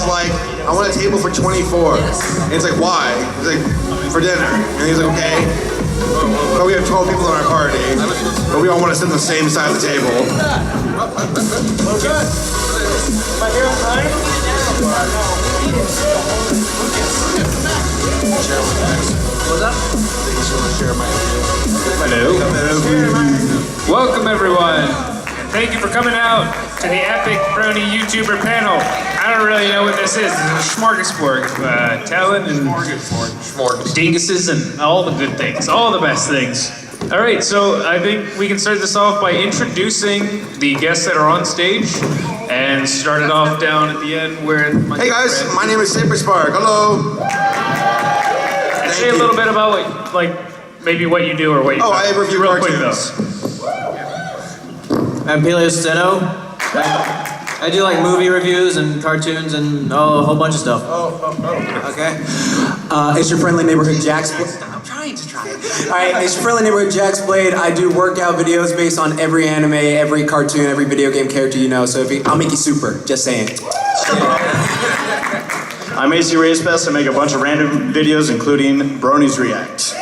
is like, I want a table for 24. And he's like, why? He's like, for dinner. And he's like, okay. But we have 12 people in our party, but we all want to sit on the same side of the table. Oh, good. Am I here on time? What's up? Hello. Welcome everyone. Thank you for coming out to the epic Brony YouTuber panel. I don't really know what this is. It's a smorgasbord of talent and dinguses and all the good things, all the best things. All right, so I think we can start this off by introducing the guests that are on stage and start it off down at the end where Hey guys, my name is Saberspark. Hello. Say a little bit about what, like, maybe what you do or what you I review real cartoons. quick though. I'm Paleosteno. I do like movie reviews and cartoons and a whole bunch of stuff. Okay. It's your friendly neighborhood Jaxblade. I'm trying to try it. Alright, it's your friendly neighborhood Jaxblade. I do workout videos based on every anime, every cartoon, every video game character you know. So I'll make you super, just saying. I'm ACRacebest. I make a bunch of random videos, including Bronies React.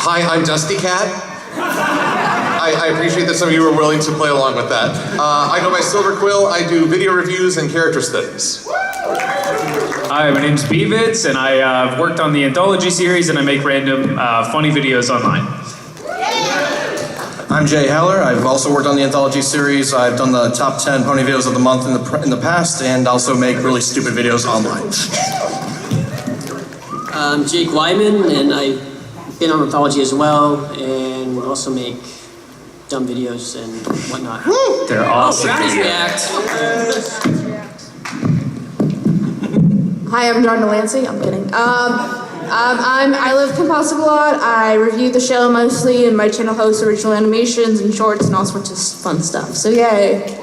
Hi, I'm Dustykatt. I appreciate that some of you were willing to play along with that. I go by Silver Quill. I do video reviews and character studies. Hi, my name's Bvids, and I've worked on the anthology series, and I make random funny videos online. I'm JHaller. I've also worked on the anthology series. I've done the top 10 pony videos of the month in the past, and also make really stupid videos online. I'm Jake Whyman, and I've been on anthology as well, and also make dumb videos and whatnot. They're awesome. Bronies React. Hi, I'm John Delancey. I'm kidding. I ILoveKimPossibleAlot. I review the show mostly, and my channel hosts original animations and shorts and all sorts of fun stuff. So yay!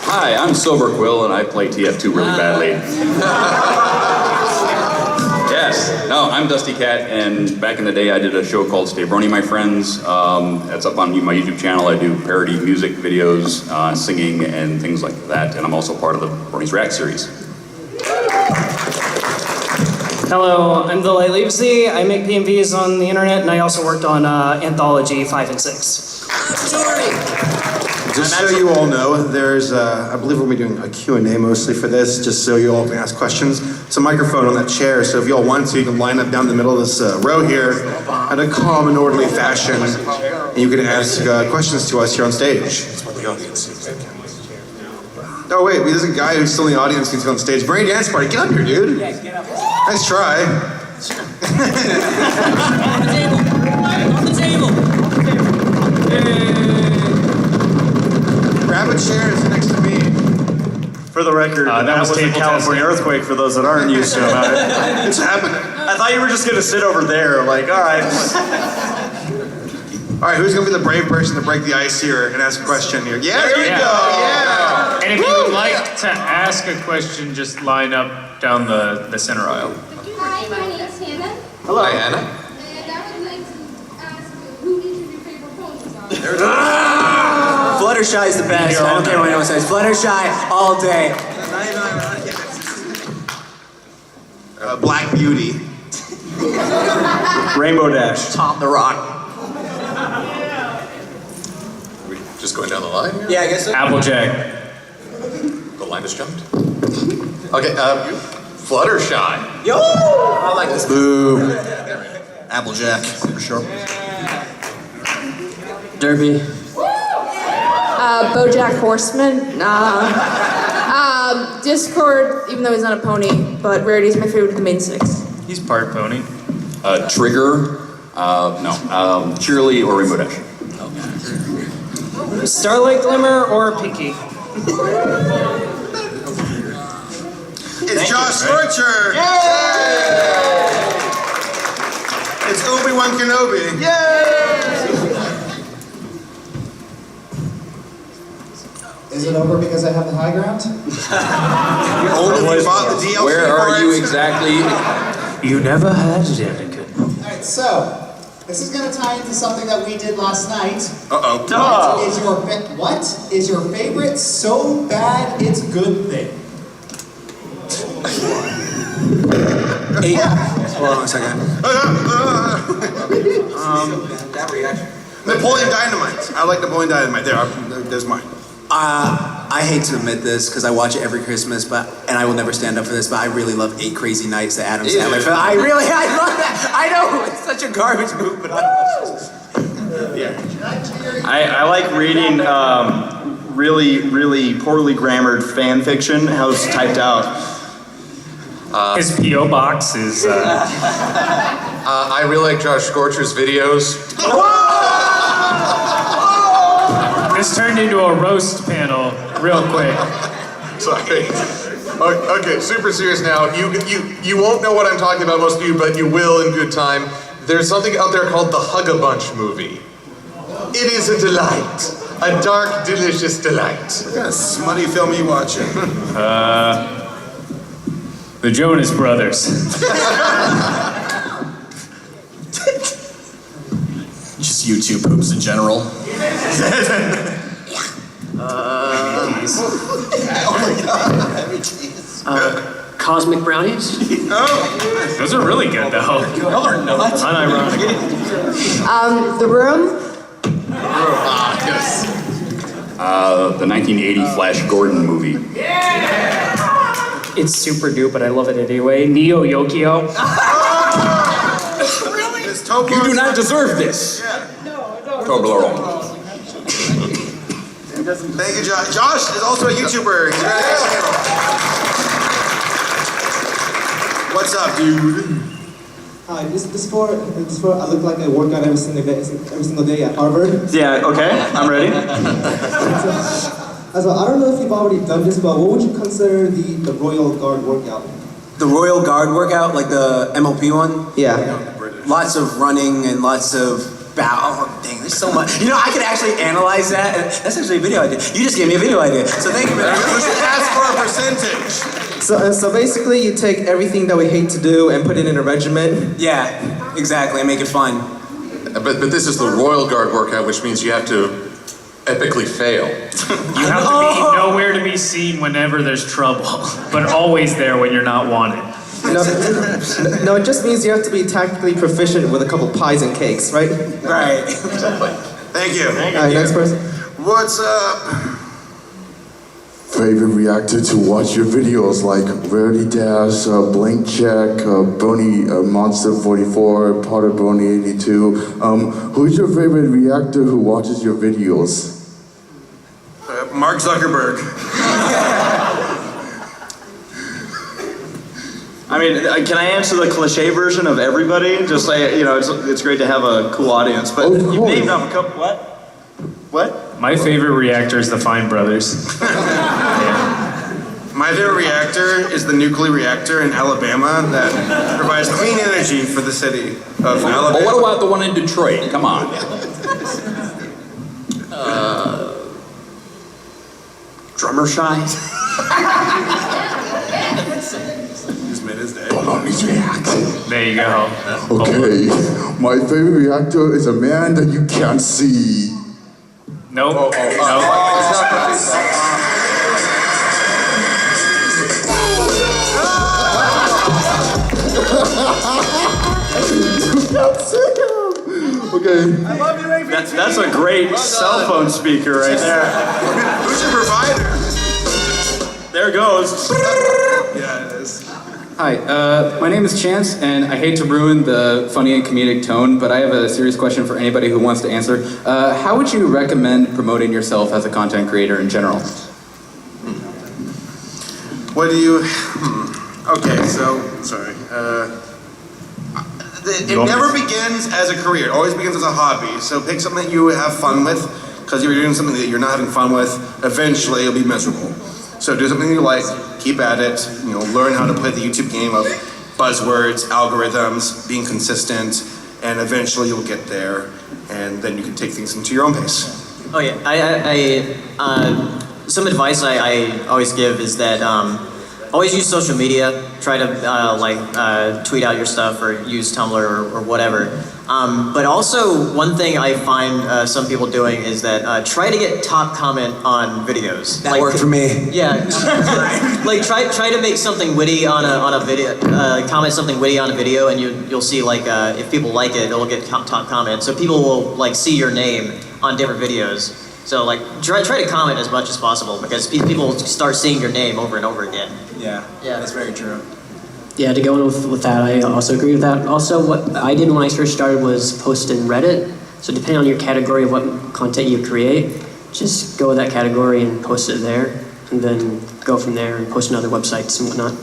Hi, I'm Silver Quill, and I play TF2 really badly. Yes, no, I'm Dustykatt, and back in the day I did a show called Stay Brony, My Friends. That's up on my YouTube channel. I do parody music videos, singing, and things like that, and I'm also part of the Brony's React series. Hello, I'm TheLightLeavesThee. I make PMVs on the internet, and I also worked on Anthology 5 and 6. Just so you all know, there's, I believe we'll be doing a Q&A mostly for this, just so you all can ask questions. It's a microphone on that chair, so if you all want to, you can line up down the middle of this row here in a calm and orderly fashion, and you can ask questions to us here on stage. Oh wait, there's a guy who's still in the audience who's on stage. BronyDanceParty, get up here, dude. Nice try. On the table. Grab a chair, it's next to me. For the record, that was a California earthquake for those that aren't used to about it. It's happening. I thought you were just gonna sit over there, like, all right. All right, who's gonna be the brave person to break the ice here and ask a question here? Yeah, there you go. Yeah. And if you would like to ask a question, just line up down the center aisle. Hi, my name's Hannah. Hello. Hi, Anna. And I would like to ask who each of your favorite ponies are. Fluttershy is the best. I don't care what anyone says. Fluttershy all day. Black Beauty. Rainbow Dash. Tom the Rock. Are we just going down the line here? Yeah, I guess so. Applejack. The line has jumped. Okay, Fluttershy. Yo! I like this. Boo. Applejack, for sure. Derby. BoJack Horseman. Discord, even though he's not a pony, but Rarity's my favorite of the main six. He's part pony. Trigger, Cheerly, or Rainbow Dash. Starlight Glimmer or Pinky? It's Josh Scorcher! Yay! It's Obi-Wan Kenobi. Is it over because I have the high ground? Only if you bought the DLC. Where are you exactly? You never had it, Anakin. Alright, so, This is going to tie into something that we did last night. Uh-oh. What is your favorite so bad it's good thing? Hold on a second. That reaction. Napoleon Dynamite. I like Napoleon Dynamite. There's mine. I hate to admit this because I watch it every Christmas, and I will never stand up for this, but I really love 8 Crazy Nights, the Adam Sandler film. I love that. I know it's such a garbage movie, but I love it. I like reading really poorly grammared fan fiction, how it's typed out. His P.O. box is... I really like Josh Scorcher's videos. This turned into a roast panel real quick. Sorry. Okay, super serious now. You won't know what I'm talking about, most of you, but you will in good time. There's something out there called the Hug-a-Bunch movie. It is a delight. A dark, delicious delight. What kind of smutty film are you watching? The Jonas Brothers. Just YouTube poops in general. Cosmic Brownies? Oh, those are really good though. No, they're not. Unironic. The Room. Yes. The 1980 Flash Gordon movie. It's super dupe, but I love it anyway. Neo Yokio. You do not deserve this. Toblerone. Thank you, Josh. Josh is also a YouTuber. He's very nice. What's up, dude? Hi, this for I look like I work out every single day at Harvard. Yeah, okay, I'm ready. So I don't know if you've already done this, but what would you consider the Royal Guard workout? The Royal Guard workout, like the MLP one? Yeah. Lots of running and lots of bow. Oh, dang, there's so much. You know, I could actually analyze that. That's actually a video idea. You just gave me a video idea. So thank you for that. We should ask for a percentage. So basically, you take everything that we hate to do and put it in a regimen. Yeah, exactly, and make it fun. But this is the Royal Guard workout, which means you have to epically fail. You have to be nowhere to be seen whenever there's trouble, but always there when you're not wanted. No, it just means you have to be tactically proficient with a couple pies and cakes, right? Right. Exactly. Thank you. All right, next person. What's up? Favorite reactor to watch your videos like Rarity Dash, Blank Check, Brony Monster 44, Potter Brony 82. Who's your favorite reactor who watches your videos? Mark Zuckerberg. I mean, can I answer the cliche version of everybody? Just say, you know, it's great to have a cool audience, but you named off a couple, What? My favorite reactor is the Fine Brothers. My favorite reactor is the nuclear reactor in Alabama that provides clean energy for the city of Alabama. Well, what about the one in Detroit? Come on. Drummer Shy? Just made his day. There you go. Okay, my favorite reactor is a man that you can't see. Nope. Okay. I love you, AV. That's a great cell phone speaker right there. Who's your provider? There it goes. Yeah, it is. Hi, my name is Chance, and I hate to ruin the funny and comedic tone, but I have a serious question for anybody who wants to answer. How would you recommend promoting yourself as a content creator in general? What do you... Okay, so, sorry. It never begins as a career. It always begins as a hobby. So pick something that you have fun with, because if you're doing something that you're not having fun with, eventually you'll be miserable. So do something you like, keep at it, learn how to play the YouTube game of buzzwords, algorithms, being consistent, and eventually you'll get there, and then you can take things into your own pace. Oh yeah, some advice I always give is that always use social media. Try to tweet out your stuff or use Tumblr or whatever. But also, one thing I find some people doing is that try to get top comment on videos. That worked for me. Yeah, like try to make something witty on a video. Comment something witty on a video, and you'll see like if people like it, it'll get top comment. So people will like see your name on different videos. So like try to comment as much as possible because people start seeing your name over and over again. Yeah, that's very true. Yeah, to go in with that, I also agree with that. Also, what I did when I first started was post in Reddit. So depending on your category of what content you create, just go with that category and post it there, and then go from there and post on other websites and whatnot.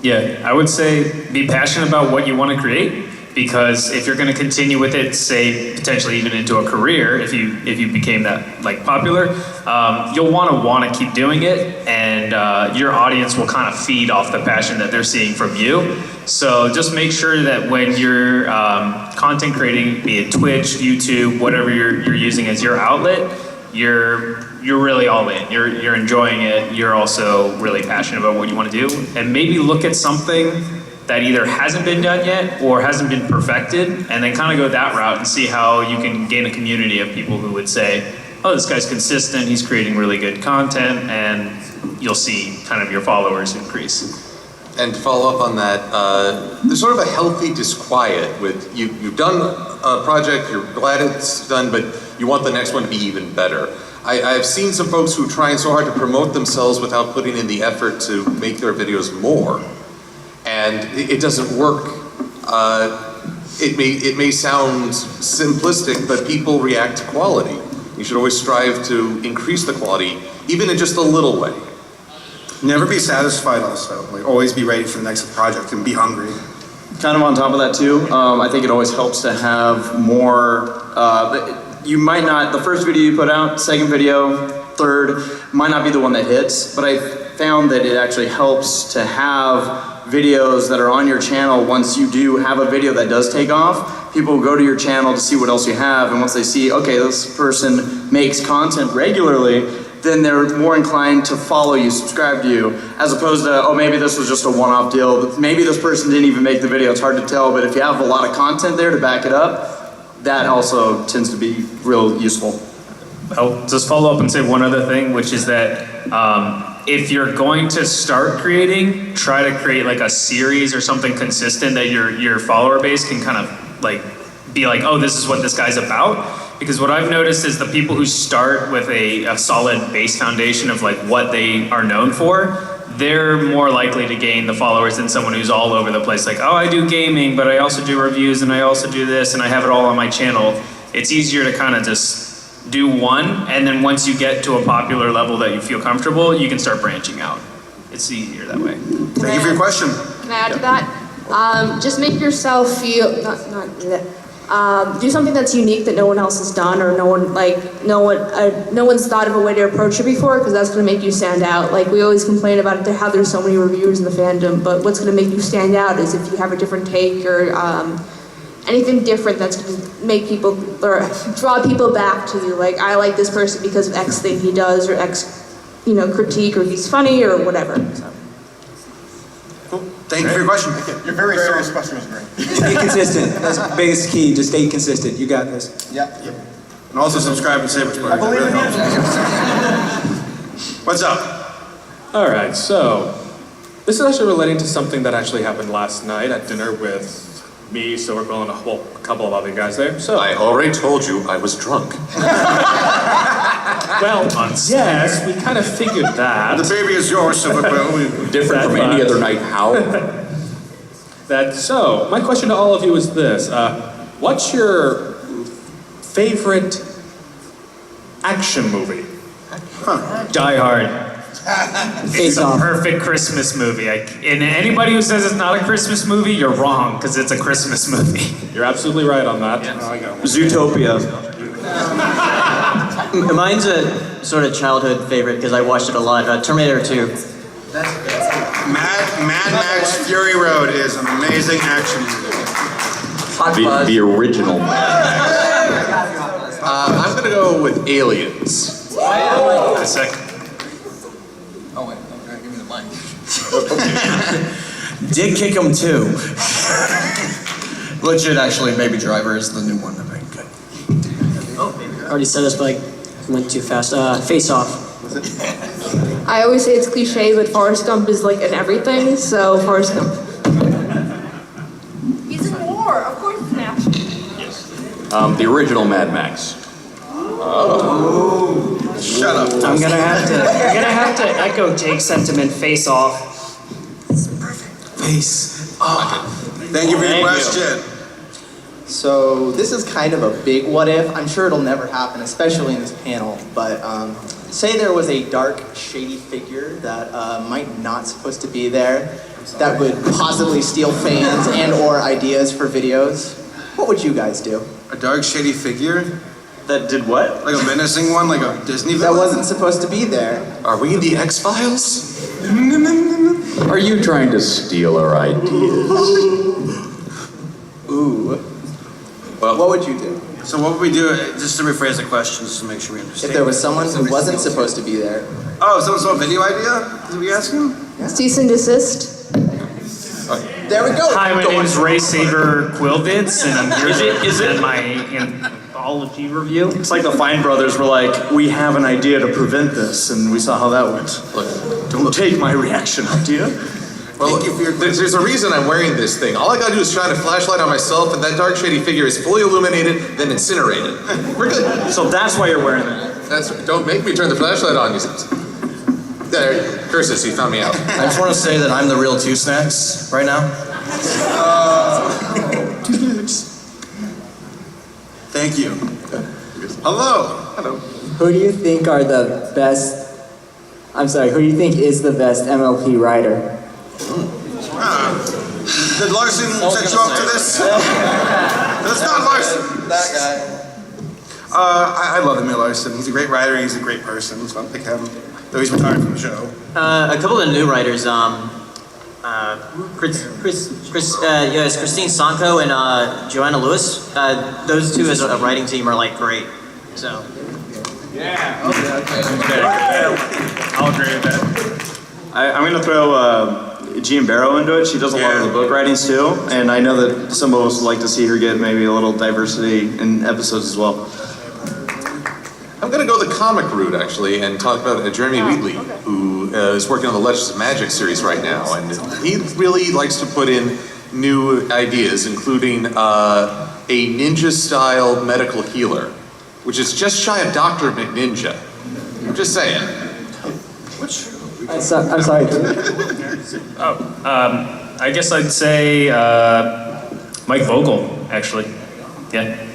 Yeah, I would say be passionate about what you want to create, because if you're going to continue with it, say potentially even into a career, if you became that like popular, you'll want to keep doing it, and your audience will kind of feed off the passion that they're seeing from you. So just make sure that when you're content creating, be it Twitch, YouTube, whatever you're using as your outlet, you're really all in. You're enjoying it. You're also really passionate about what you want to do, and maybe look at something that either hasn't been done yet or hasn't been perfected, and then kind of go that route and see how you can gain a community of people who would say, oh, this guy's consistent, he's creating really good content, and you'll see kind of your followers increase. And to follow up on that, there's sort of a healthy disquiet with you've done a project, you're glad it's done, but you want the next one to be even better. I've seen some folks who try so hard to promote themselves without putting in the effort to make their videos more. And it doesn't work. It may sound simplistic, but people react to quality. You should always strive to increase the quality, even in just a little way. Never be satisfied also. Like, always be ready for the next project and be hungry. Kind of on top of that too, I think it always helps to have more, you might not, the first video you put out, second video, third, might not be the one that hits, but I found that it actually helps to have videos that are on your channel. Once you do have a video that does take off, people will go to your channel to see what else you have, and once they see, okay, this person makes content regularly, then they're more inclined to follow you, subscribe to you, as opposed to, oh, maybe this was just a one-off deal, maybe this person didn't even make the video, it's hard to tell, but if you have a lot of content there to back it up, that also tends to be real useful. I'll just follow up and say one other thing, which is that if you're going to start creating, try to create like a series or something consistent that your follower base can kind of like be like, oh, this is what this guy's about. Because what I've noticed is the people who start with a solid base foundation of like what they are known for, they're more likely to gain the followers than someone who's all over the place. Like, oh, I do gaming, but I also do reviews, and I also do this, and I have it all on my channel. It's easier to kind of just do one, and then once you get to a popular level that you feel comfortable, you can start branching out. It's easier that way. Thank you for your question. Can I add to that? Just make yourself feel, do something that's unique that no one else has done, or no one's thought of a way to approach it before, because that's going to make you stand out. Like, we always complain about how there's so many reviewers in the fandom, but what's going to make you stand out is if you have a different take or anything different that's going to make people, or draw people back to you. Like, I like this person because of X thing he does, or X, critique, or he's funny, or whatever. So. Thank you for your question. Your very serious question was great. Stay consistent. That's the biggest key. Just stay consistent. You got this. Yeah. And also subscribe to Saberspark. That really helps. What's up? All right, so this is actually relating to something that actually happened last night at dinner with me, Silver Quill, and a couple of other guys there. So I already told you I was drunk. Well, yes, we kind of figured that. The baby is yours, Silver Quill. Different from any other night. How? So, my question to all of you is this. What's your favorite action movie? Die Hard. It's a perfect Christmas movie. And anybody who says it's not a Christmas movie, you're wrong, because it's a Christmas movie. You're absolutely right on that. Yes. Zootopia. Mine's a sort of childhood favorite because I watched it a lot. Terminator 2. Mad Max Fury Road is an amazing action movie. The original. I'm gonna go with Aliens. A second. Oh, wait. Did kick him too. Legit, actually, Baby Driver is the new one. I think. I already said this, but I went too fast. Face Off. I always say it's cliche, but Forrest Gump is like in everything, so Forrest Gump. He's in war. Of course it's an action. The original Mad Max. Shut up. I'm gonna have to echo Jake's sentiment. Face Off. Face Off. Thank you for your question. So this is kind of a big what if. I'm sure it'll never happen, especially in this panel. But say there was a dark, shady figure that might not supposed to be there, that would possibly steal fans and/or ideas for videos. What would you guys do? A dark, shady figure? That did what? Like a menacing one? Like a Disney That villain? wasn't supposed to be there. Are we in the X-Files? Are you trying to steal our ideas? Ooh. Well, what would you do? So what would we do, just to rephrase the question, just to make sure we understand. If there was someone who wasn't supposed to be there. Oh, someone saw a video idea? Did we ask him? Cease and desist. There we go. Hi, my name's Ray Saver Quillvids, and I'm here to present my anthology review. It's like the Fine Brothers were like, we have an idea to prevent this, and we saw how that went. Look, don't take my reaction idea. Well, there's a reason I'm wearing this thing. All I gotta do is shine a flashlight on myself, and that dark, shady figure is fully illuminated, then incinerated. We're good. So that's why you're wearing that. Don't make me turn the flashlight on, you. There, curses, you found me out. I just want to say that I'm the real Two Snacks right now. Two snacks. Thank you. Hello. Hello. Who do you think are the best, who do you think is the best MLP writer? Did Larson set you up to this? That's not Larson. That guy. I love Emil Larson. He's a great writer. He's a great person. So I'll pick him. Though he's retired from the show. A couple of new writers, Christine Sanko and Joanna Lewis. Those two as a writing team are like great. So. Yeah. I'll agree with that. I'm going to throw Jean Barrow into it. She does a lot of the book writings too, and I know that some of us would like to see her get maybe a little diversity in episodes as well. I'm gonna go the comic route, actually, and talk about Jeremy Wheatley, who is working on the Legends of Magic series right now, and he really likes to put in new ideas, including a ninja-style medical healer, which is just shy of Dr. McNinja. I'm just saying. I'm sorry. I guess I'd say Mike Vogel, actually. Yeah.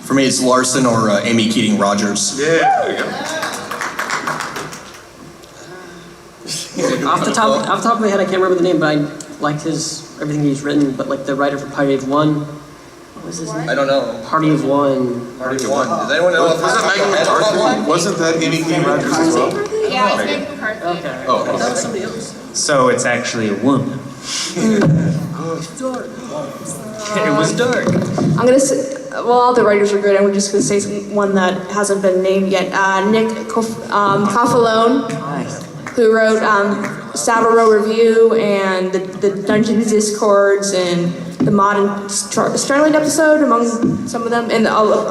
For me, it's Larson or Amy Keating Rogers. Yeah, there you go. Off the top of my head, I can't remember the name, but I liked everything he's written. But like the writer for Party of One, what was his name? I don't know. Party of One. Party of One. Does anyone know? Wasn't Megan McCarthy? Wasn't that Amy Keating Rogers as well? Yeah, it's Megan McCarthy. Okay. Oh, That was somebody else. So it's actually a woman. It was dark. I'm gonna say, well, all the writers are good. I'm just gonna say one that hasn't been named yet. Nick Coffalone, who wrote Savaro Review and the Dungeons Discords and the Mod and Starlight episode, among some of them, and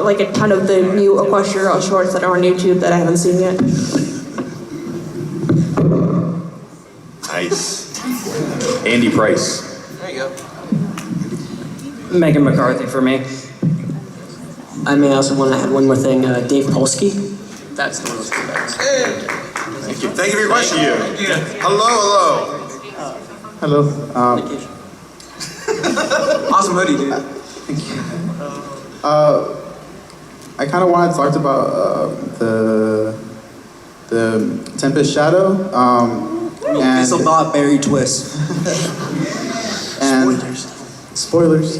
like a ton of the new Equestria shorts that are on YouTube that I haven't seen yet. Nice. Andy Price. There you go. Megan McCarthy for me. I may also want to add one more thing. Dave Polsky. That's the one of those two guys. Thank you. Thank you for your question. Hello. Hello. Awesome hoodie, dude. Thank you. I kind of want to talk about the Tempest Shadow. And This'll not Barry Twist. And spoilers.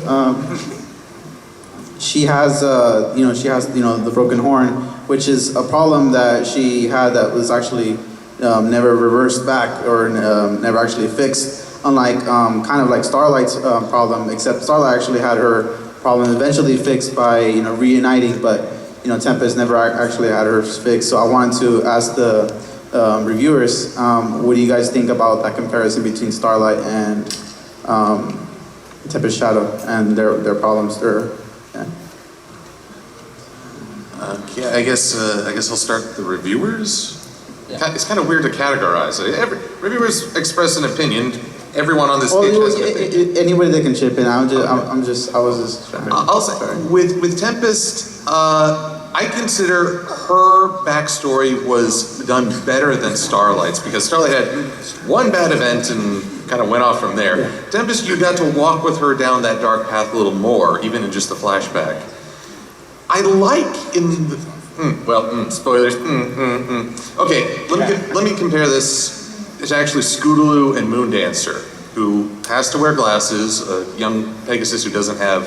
She has, the broken horn, which is a problem that she had that was actually never reversed back or never actually fixed. Unlike kind of like Starlight's problem, except Starlight actually had her problem eventually fixed by reuniting, but Tempest never actually had hers fixed. So I wanted to ask the reviewers. What do you guys think about that comparison between Starlight and Tempest Shadow and their problems? Yeah, I guess I'll start with the reviewers. Yeah. It's kind of weird to categorize it. Reviewers express an opinion. Everyone on this stage has an opinion. Anybody that can chip in. I was just. I'll say with Tempest, I consider her backstory was done better than Starlight's because Starlight had one bad event and kind of went off from there. Yeah. Tempest, you got to walk with her down that dark path a little more, even in just the flashback. I like in the, spoilers. Okay, let me compare this. It's actually Scootaloo and Moondancer, who has to wear glasses, a young Pegasus who doesn't have,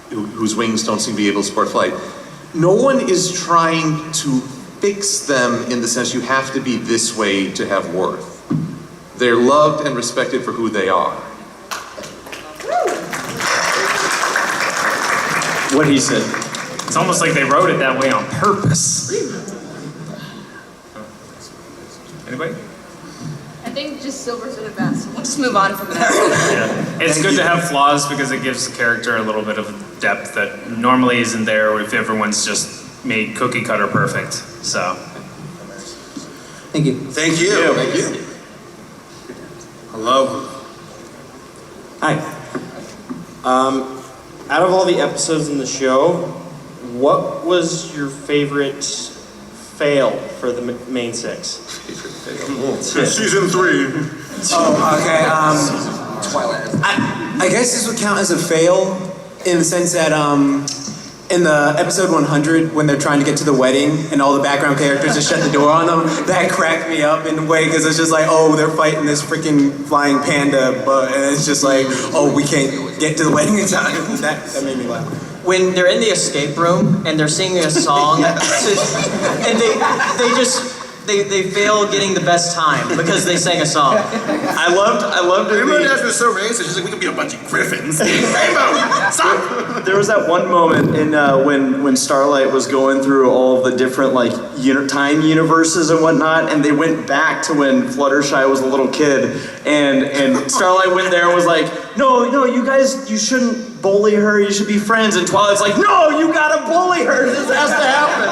whose wings don't seem to be able to support flight. No one is trying to fix them in the sense you have to be this way to have worth. They're loved and respected for who they are. What he said. It's almost like they wrote it that way on purpose. Anybody? I think just Silver's at best. We'll just move on from there. Yeah. It's good to have flaws because it gives the character a little bit of depth that normally isn't there if everyone's just made cookie cutter perfect. So. Thank you. Thank you. Thank you. Hello. Hi. Out of all the episodes in the show, what was your favorite fail for the main six? Season 3. Oh, okay. Twilight. I guess this would count as a fail in the sense that in the episode 100 when they're trying to get to the wedding and all the background characters just shut the door on them, that cracked me up in a way because it's just like, oh, they're fighting this freaking flying panda, but and it's just like, oh, we can't get to the wedding in time. That made me laugh. When they're in the escape room and they're singing a song, and they fail getting the best time because they sang a song. I loved it. Everybody else was so racist. She's like, we could be a bunch of griffins. Rainbow, stop! There was that one moment in when Starlight was going through all the different like time universes and whatnot, and they went back to when Fluttershy was a little kid, and Starlight went there and was like, no, you guys, you shouldn't bully her. You should be friends. And Twilight's like, no, you gotta bully her. This has to happen.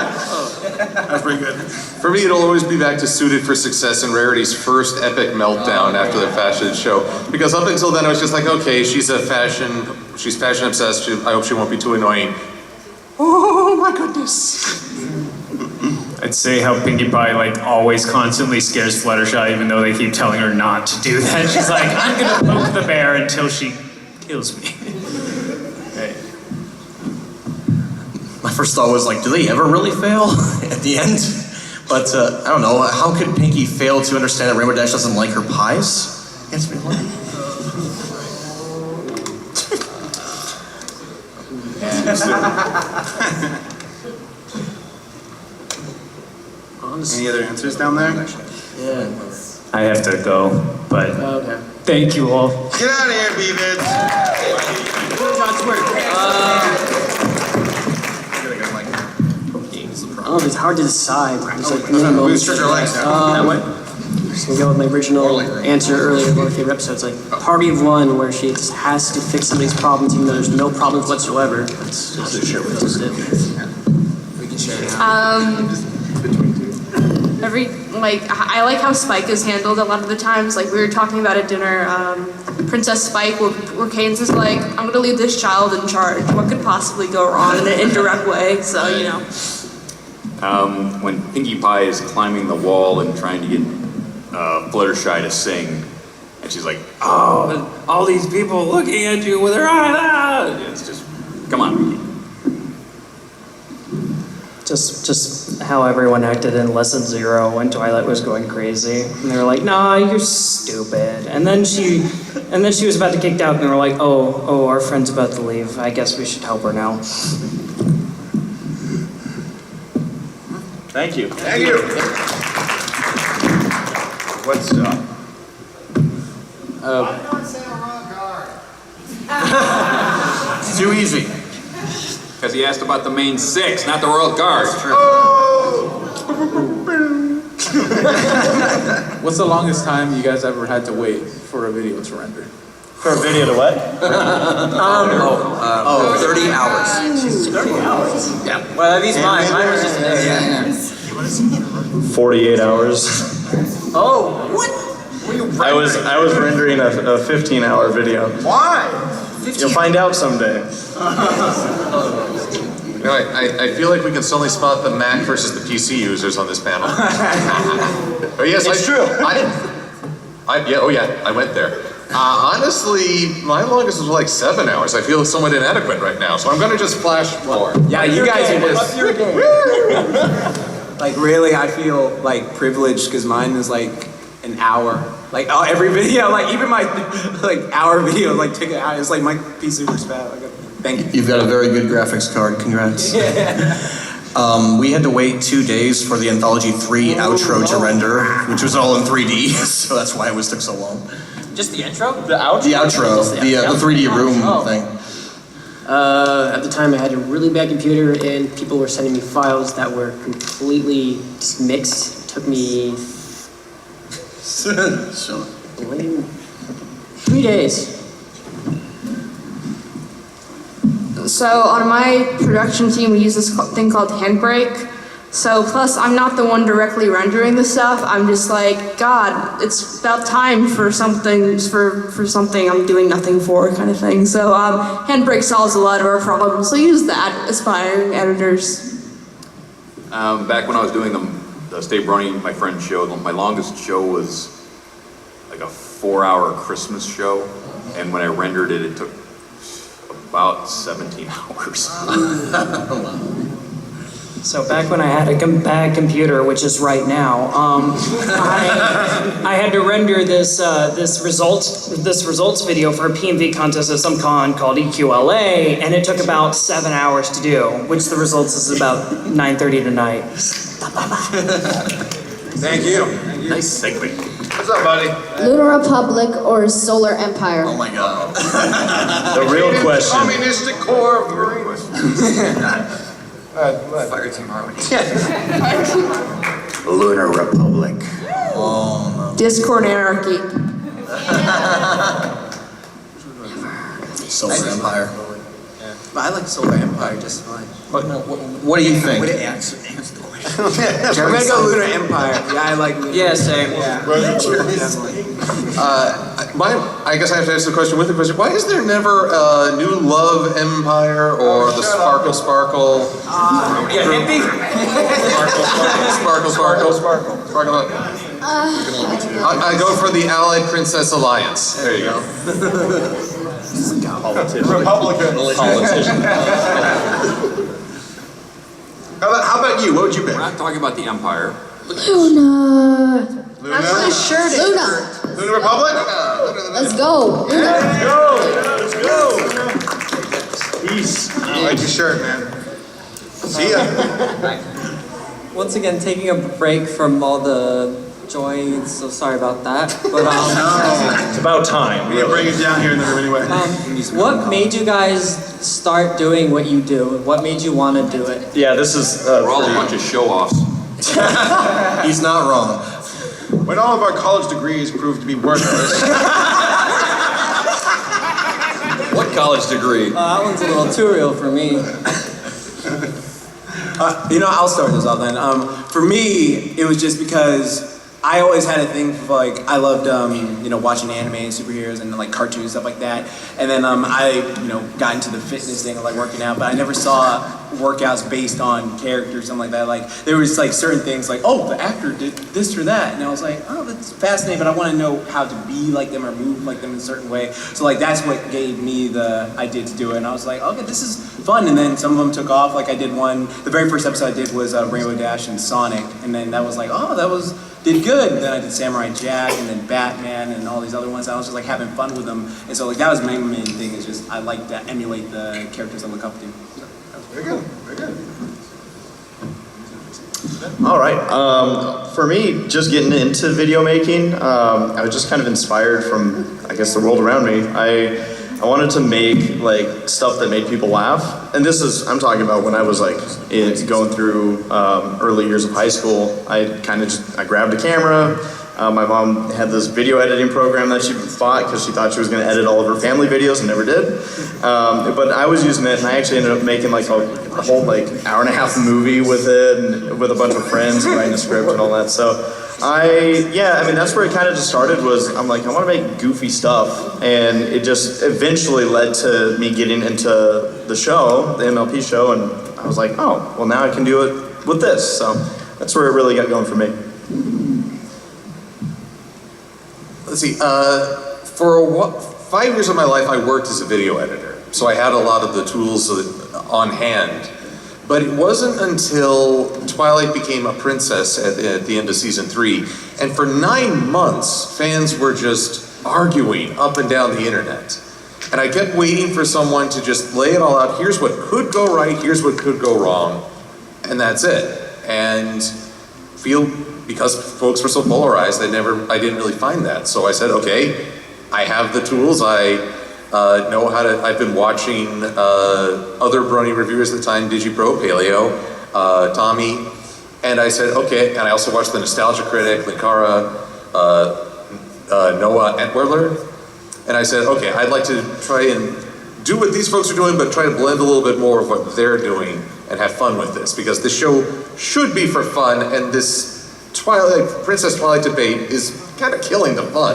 That's pretty good. For me, it'll always be back to Suited for Success and Rarity's first epic meltdown after the fashion show. Because up until then, I was just like, okay, she's fashion obsessed. I hope she won't be too annoying. Oh my goodness. I'd say how Pinkie Pie like always constantly scares Fluttershy even though they keep telling her not to do that. She's like, I'm gonna poke the bear until she kills me. Hey. My first thought was like, do they ever really fail at the end? But I don't know, how could Pinkie fail to understand that Rainbow Dash doesn't like her pies? It's me. Any other answers down there? Yeah. I have to go, but thank you all. Get out of here, Bvids. Oh, it's hard to decide. It's like We stretch our legs out. Just gonna go with my original answer earlier about my favorite episodes, like Party of One, where she just has to fix somebody's problems even though there's no problems whatsoever. That's just it. We can share it. I like how Spike is handled a lot of the times. Like we were talking about at dinner, Princess Spike, where Kane's is like, I'm gonna leave this child in charge. What could possibly go wrong in an indirect way? So, you know. When Pinkie Pie is climbing the wall and trying to get Fluttershy to sing, and she's like, oh, all these people looking at you with their eyes. It's just, come on. Just how everyone acted in Lesson 0 when Twilight was going crazy. And they were like, nah, you're stupid. And then she was about to get kicked out and they were like, oh, our friend's about to leave. I guess we should help her now. Thank you. Thank you. What's up? It's too easy. Because he asked about the main six, not the Royal Guard. Oh! What's the longest time you guys ever had to wait for a video to render? For a video to what? 30 hours. 30 hours? Yeah. Well, at least mine was just a day. 48 hours. Oh, what? I was rendering a 15-hour video. Why? You'll find out someday. You know, I feel like we can suddenly spot the Mac versus the PC users on this panel. Oh yes, It's true. I went there. Honestly, my longest was like 7 hours. I feel somewhat inadequate right now, so I'm gonna just flash more. Yeah, you guys are just Up your game. like really. I feel like privileged because mine is like an hour. Like every video, like even my like hour video, like took an hour. It's like my piece super fast. Like, thank you. You've got a very good graphics card. Congrats. We had to wait 2 days for the Anthology 3 outro to render, which was all in 3D, so that's why it took so long. Just the intro? The outro? The outro, the 3D room thing. At the time, I had a really bad computer, and people were sending me files that were completely just mixed. It took me 3 days. So on my production team, we use this thing called Handbrake. So plus, I'm not the one directly rendering the stuff. I'm just like, God, it's about time for something for something I'm doing nothing for, kind of thing. So Handbrake solves a lot of our problems. So use that, aspiring editors. Back when I was doing the Stay Brony, my friend's show, my longest show was like a 4-hour Christmas show, and when I rendered it, it took about 17 hours. So back when I had a bad computer, which is right now, I had to render this results video for a PMV contest at some con called EQLA, and it took about 7 hours to do, which the results is about 9:30 tonight. Thank you. Nice segue. What's up, buddy? Lunar Republic or Solar Empire? Oh my god. The real question. Communistic core of Marine. Fire Team Harmony. Lunar Republic. Oh no. Discord anarchy. Solar Empire. But I like Solar Empire just fine. What do you think? Answer the question. I'm gonna go Lunar Empire. Yeah, I like Lunar. Yeah, same. Yeah. I guess I have to ask the question with the question. Why is there never a new Love Empire or the Sparkle Sparkle? Yeah, hippie? Sparkle. I go for the Allied Princess Alliance. There you go. Republican. How about you? What would you pick? We're not talking about the Empire. Luna. That's what his shirt is. Luna. Luna Republic? Let's go. Luna. Let's go. Peace. I like your shirt, man. See ya. Once again, taking a break from all the joy, so sorry about that. But It's about time. We're gonna bring it down here in the room anyway. what made you guys start doing what you do? What made you want to do it? Yeah, this is. We're all a bunch of show-offs. He's not wrong. When all of our college degrees proved to be worthless. What college degree? That one's a little too real for me. I'll start this off then. For me, it was just because I always had a thing for I loved watching anime and superheroes and like cartoons, stuff like that. And then I got into the fitness thing of working out, but I never saw workouts based on characters, something like that. Like there was certain things the actor did this or that, and I was like, oh, that's fascinating, but I want to know how to be like them or move like them in a certain way. So that's what gave me the idea to do it, and I was like, okay, this is fun. And then some of them took off. I did one. The very first episode I did was Rainbow Dash and Sonic, and then that was did good. And then I did Samurai Jack and then Batman and all these other ones. I was just having fun with them, and so that was my main thing. Is just I like to emulate the characters I look up to. So that was very good. Very good. All right. For me, just getting into video making, I was just kind of inspired from, I guess, the world around me. I wanted to make like stuff that made people laugh. And I'm talking about when I was like going through early years of high school. I grabbed a camera. My mom had this video editing program that she bought because she thought she was going to edit all of her family videos and never did. But I was using it, and I actually ended up making like a whole like hour-and-a-half movie with it, and with a bunch of friends, and writing a script and all that. So that's where it kind of just started. I'm like, I want to make goofy stuff, and it just eventually led to me getting into the show, the MLP show, and I was like, oh, well now I can do it with this. So that's where it really got going for me. Let's see, for 5 years of my life I worked as a video editor, so I had a lot of the tools on hand. But it wasn't until Twilight became a princess at the end of season 3, and for 9 months fans were just arguing up and down the internet. And I kept waiting for someone to just lay it all out. Here's what could go right, here's what could go wrong, and that's it. And because folks were so polarized, I didn't really find that. So I said, okay, I have the tools, I know how to, I've been watching other Brony reviewers at the time, DigiPro, Paleo, Tommy, and I said, okay, and I also watched the Nostalgia Critic, Linkara, Noah Entwerler, and I said, okay, I'd like to try and do what these folks are doing, but try to blend a little bit more of what they're doing and have fun with this, because the show should be for fun, and this Princess Twilight debate is kind of killing the fun.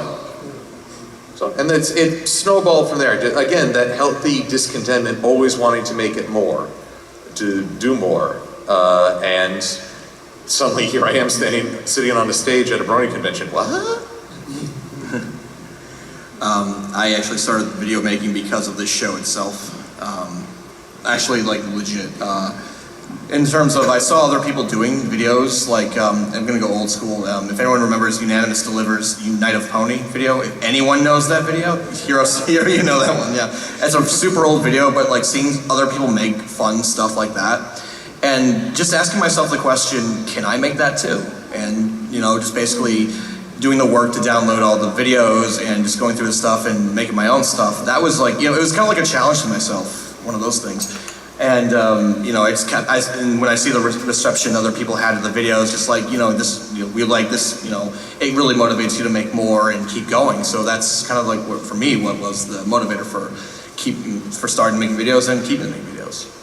So, and it snowballed from there. Again, that healthy discontentment, always wanting to make it more, to do more, and suddenly here I am sitting on a stage at a Brony convention. What? I actually started video making because of this show itself. Actually, like legit. In terms of, I saw other people doing videos, like, I'm gonna go old school. If anyone remembers Unanimous Delivers Night of Pony video, if anyone knows that video, you know that one, yeah. It's a super old video, but like seeing other people make fun stuff like that, and just asking myself the question, can I make that too? And, just basically doing the work to download all the videos and just going through the stuff and making my own stuff. That was like, it was kind of like a challenge to myself, one of those things. And and when I see the reception other people had to the videos, just like, we like this, it really motivates you to make more and keep going. So that's kind of like for me, what was the motivator for starting making videos and keeping making videos.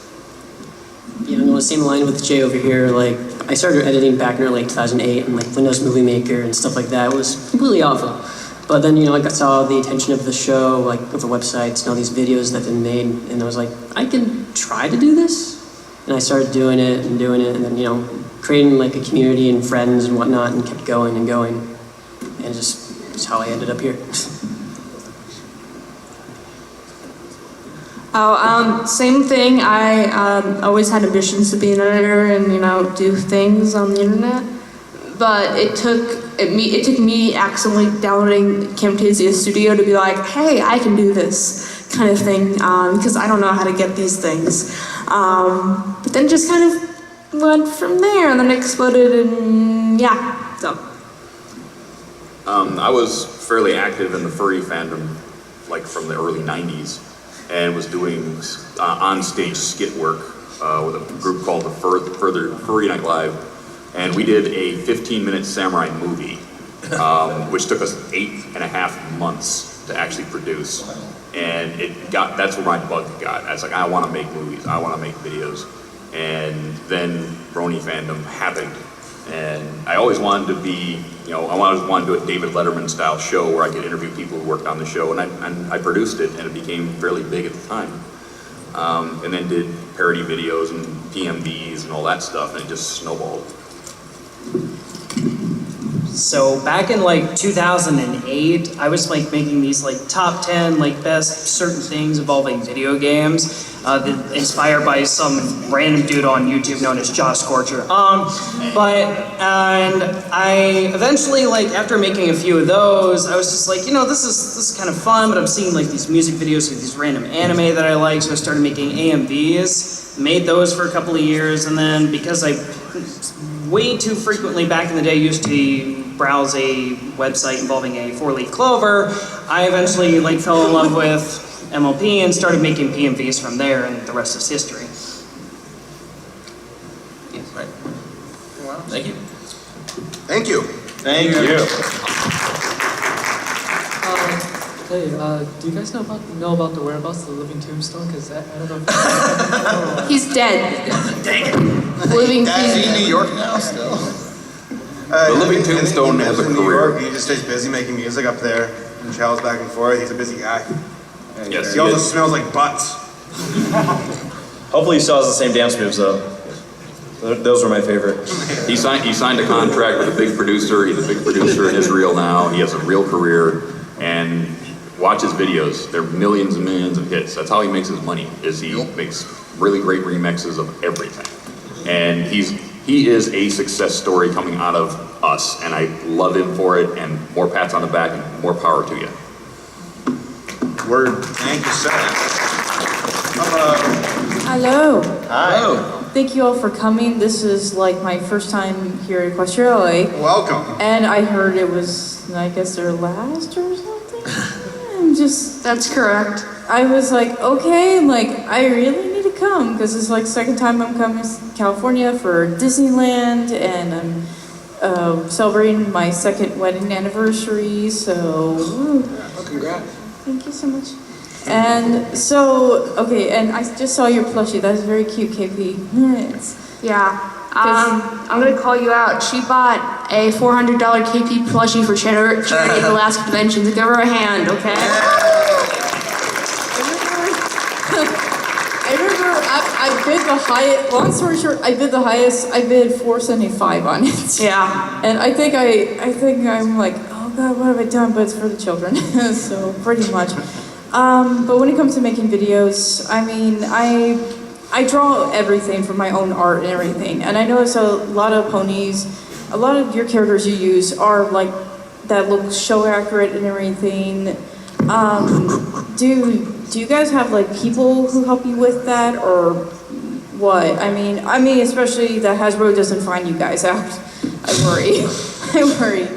On the same line with Jay over here, like, I started editing back in like 2008 and like Windows Movie Maker and stuff like that. It was completely awful. But then, I saw the attention of the show, like of the websites and all these videos that have been made, and I was like, I can try to do this. And I started doing it, and then, creating like a community and friends and whatnot, and kept going and going. And just how I ended up here. Same thing. I always had ambitions to be an editor and, do things on the internet. But it took me accidentally downloading Camtasia Studio to be like, hey, I can do this kind of thing, because I don't know how to get these things. But then just kind of went from there, and then it exploded, and yeah, so. I was fairly active in the furry fandom, like from the early 90s, and was doing on-stage skit work with a group called the Furry Night Live. And we did a 15-minute samurai movie, which took us 8.5 months to actually produce. And that's where my bug got. I was like, I want to make movies, I want to make videos. And then Brony fandom happened. And I always wanted to be, I always wanted to do a David Letterman style show where I could interview people who worked on the show. And I produced it, and it became fairly big at the time. And then did parody videos and PMVs and all that stuff, and it just snowballed. So back in like 2008, I was like making these like top 10 like best certain things involving video games, inspired by some random dude on YouTube known as Josh Scorcher. And I eventually, like after making a few of those, I was just like, this is kind of fun, but I'm seeing like these music videos of these random anime that I like, so I started making AMVs, made those for a couple of years, and then because I way too frequently back in the day used to browse a website involving a 4-leaf clover, I eventually like fell in love with MLP and started making PMVs from there, and the rest is history. Right. Thank you. Thank you. Thank you. Hey, do you guys know about the whereabouts of the living tombstone? Because I don't know. He's dead. Dang it. Living Is he in New York now still? The Living Tombstone has a in New career. York, he just stays busy making music up there and travels back and forth. He's a busy guy. Yes, He also smells like butts. Hopefully he still has the same dance moves though. Those were my favorite. He signed a contract with a big producer. He's a big producer in Israel now. He has a real career, and watch his videos. They're millions and millions of hits. That's how he makes his money. Is he makes really great remixes of everything, and he is a success story coming out of us, and I love him for it. And more pats on the back, and more power to you. Word. Thank you, sir. Hello. Hi. Thank you all for coming. This is like my first time here at Equestria LA. Welcome. And I heard it was, I guess, their last or something. I'm just. That's correct. I was like, okay, like I really need to come because it's like second time I'm coming to California for Disneyland, and I'm celebrating my second wedding anniversary. So. Oh, congrats. Thank you so much. And so, okay, and I just saw your plushie. That's very cute, KP. Yeah. I'm gonna call you out. She bought a $400 KP plushie for charity at the last convention. So give her a hand, okay? I remember I bid the highest, long story short, I bid the highest, I bid $475 on it. Yeah. And I think I'm like, oh God, what have I done? But it's for the children, so pretty much. But when it comes to making videos, I mean, I draw everything from my own art and everything. And I notice a lot of ponies, a lot of your characters you use are like, that look show accurate and everything. Do you guys have like people who help you with that, or what? I mean, especially that Hasbro doesn't find you guys out. I worry. I worry.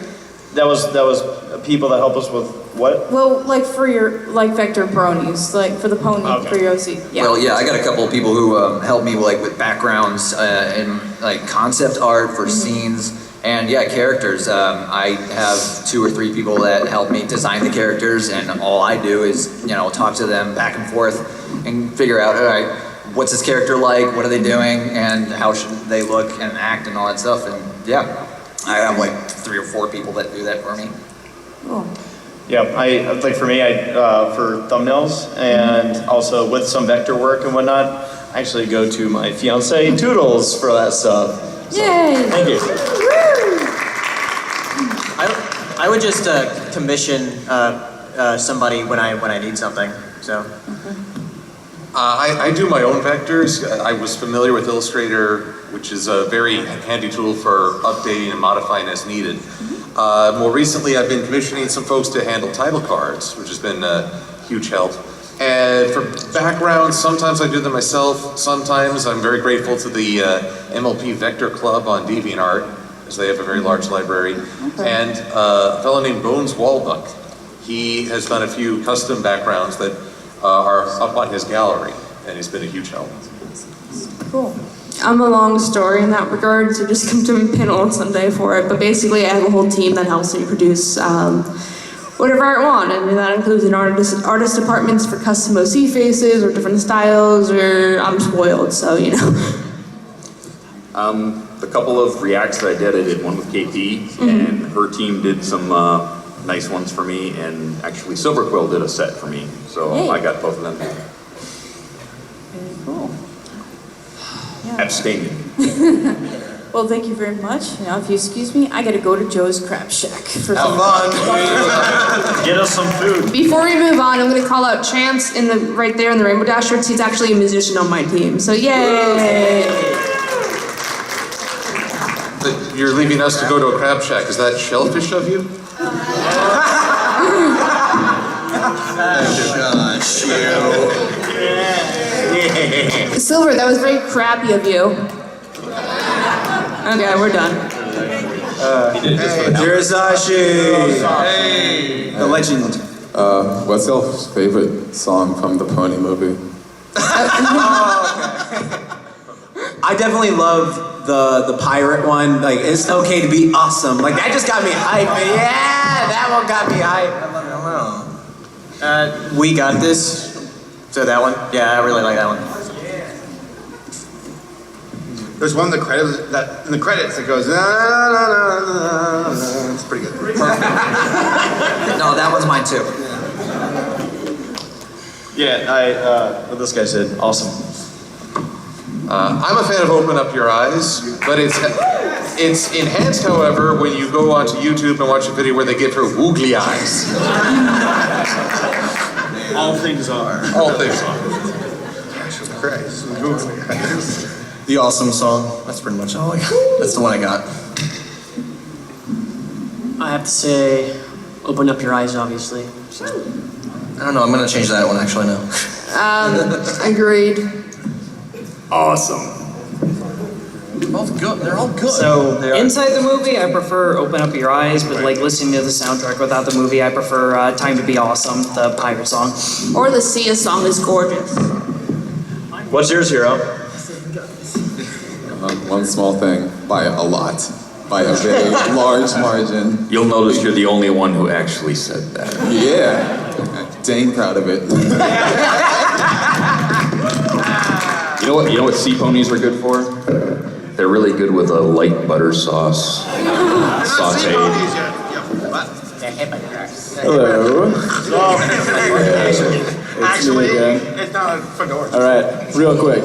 That was people that help us with what? Well, like for your vector bronies, like for the pony for your OC. Yeah. Well, yeah, I got a couple of people who help me like with backgrounds and like concept art for scenes. And yeah, characters. I have 2 or 3 people that help me design the characters, and all I do is, talk to them back and forth and figure out, all right, what's this character like, what are they doing, and how should they look and act and all that stuff. And yeah, I have like 3 or 4 people that do that for me. Oh. Yeah, for me, for thumbnails and also with some vector work and whatnot, I actually go to my fiance Toodles for that stuff. So, Yay! Thank you. I would just commission somebody when I need something. So. I do my own vectors. I was familiar with Illustrator, which is a very handy tool for updating and modifying as needed. More recently, I've been commissioning some folks to handle title cards, which has been a huge help. And for backgrounds, sometimes I do them myself. Sometimes I'm very grateful to the MLP Vector Club on DeviantArt, as they have a very large library. And a fellow named Bones Walbuck. He has done a few custom backgrounds that are up on his gallery, and he's been a huge help. Cool. I'm a long story in that regard, so just come to my panel on Sunday for it. But basically, I have a whole team that helps me produce whatever I want, and that includes an artist departments for custom OC faces or different styles, or I'm spoiled, so The couple of reacts that I did one with KP, and her team did some nice ones for me, and actually Silver Quill did a set for me, so Hey. I got both of them. Very cool. Abstaining. Well, thank you very much. Now, if you excuse me, I gotta go to Joe's Crab Shack for Have some fun. Get us some food. Before we move on, I'm going to call out Chance right there in the Rainbow Dash shirts. He's actually a musician on my team, so yay! You're leaving us to go to a crab shack. Is that shellfish of you? Silver, that was very crappy of you. Okay, we're done. Jirasashi! Hey! The legend. What's your favorite song from the Pony movie? I definitely love the pirate one. Like, it's okay to be awesome. Like, that just got me hyped. Man. Yeah, that one got me hyped. I don't know. We Got This. So that one? Yeah, I really like that one. There's one in the credits that goes na na na na na. It's pretty good. No, that one's mine too. Yeah, what this guy said, awesome. I'm a fan of Open Up Your Eyes, but it's enhanced, however, when you go onto YouTube and watch a video where they get her woogly eyes. All things are. All things are. Christ. The Awesome song. That's pretty much all I got. That's the one I got. I have to say, Open Up Your Eyes, obviously. So. I don't know, I'm gonna change that one actually now. Agreed. Awesome. They're all good. They're all good. So inside the movie, I prefer Open Up Your Eyes, but like listening to the soundtrack without the movie, I prefer Time to Be Awesome, the pirate song. Or the Sia song is gorgeous. What's yours, Hero? One small thing, by a lot. By a very large margin. You'll notice you're the only one who actually said that. Yeah. Dang proud of it. You know what sea ponies are good for? They're really good with a light butter sauce. Sauteed. Hello. Actually, me again. it's not a fedora. All right, real quick.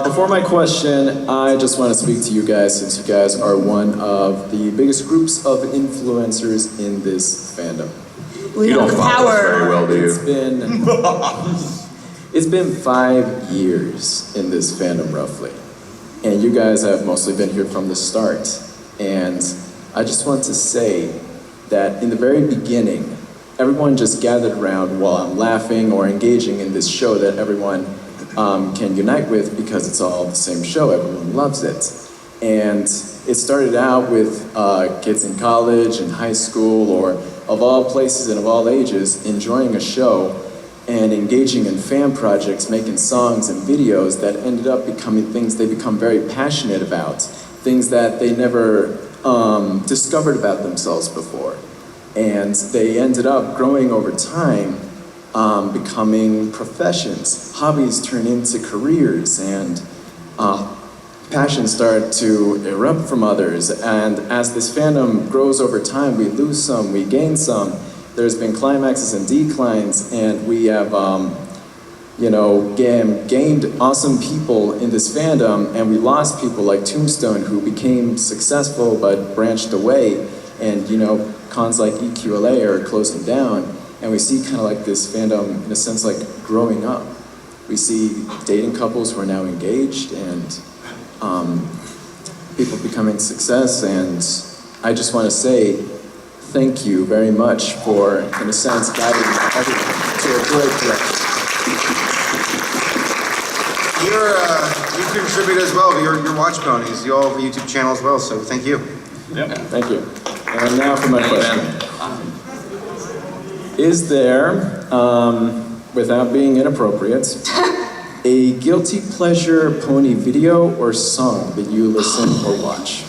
Before my question, I just want to speak to you guys since you guys are one of the biggest groups of influencers in this fandom. You don't follow us very well, do you? It's been 5 years in this fandom, roughly. And you guys have mostly been here from the start. And I just want to say that in the very beginning, everyone just gathered around while I'm laughing or engaging in this show that everyone can unite with because it's all the same show, everyone loves it. And it started out with kids in college and high school, or of all places and of all ages, enjoying a show and engaging in fan projects, making songs and videos that ended up becoming things they become very passionate about, things that they never discovered about themselves before. And they ended up growing over time, becoming professions. Hobbies turn into careers, and passions start to erupt from others. And as this fandom grows over time, we lose some, we gain some. There's been climaxes and declines, and we have, gained awesome people in this fandom, and we lost people like Tombstone, who became successful but branched away. And cons like EQLA are closing down, and we see kind of like this fandom, in a sense, like growing up. We see dating couples who are now engaged, and people becoming success, and I just want to say thank you very much for, in a sense, guiding everyone to a great direction. You contribute as well. Your watch ponies. You all have a YouTube channel as well, so thank you. Yep. Thank you. And now for my question. Is there, without being inappropriate, a guilty pleasure pony video or song that you listen or watch?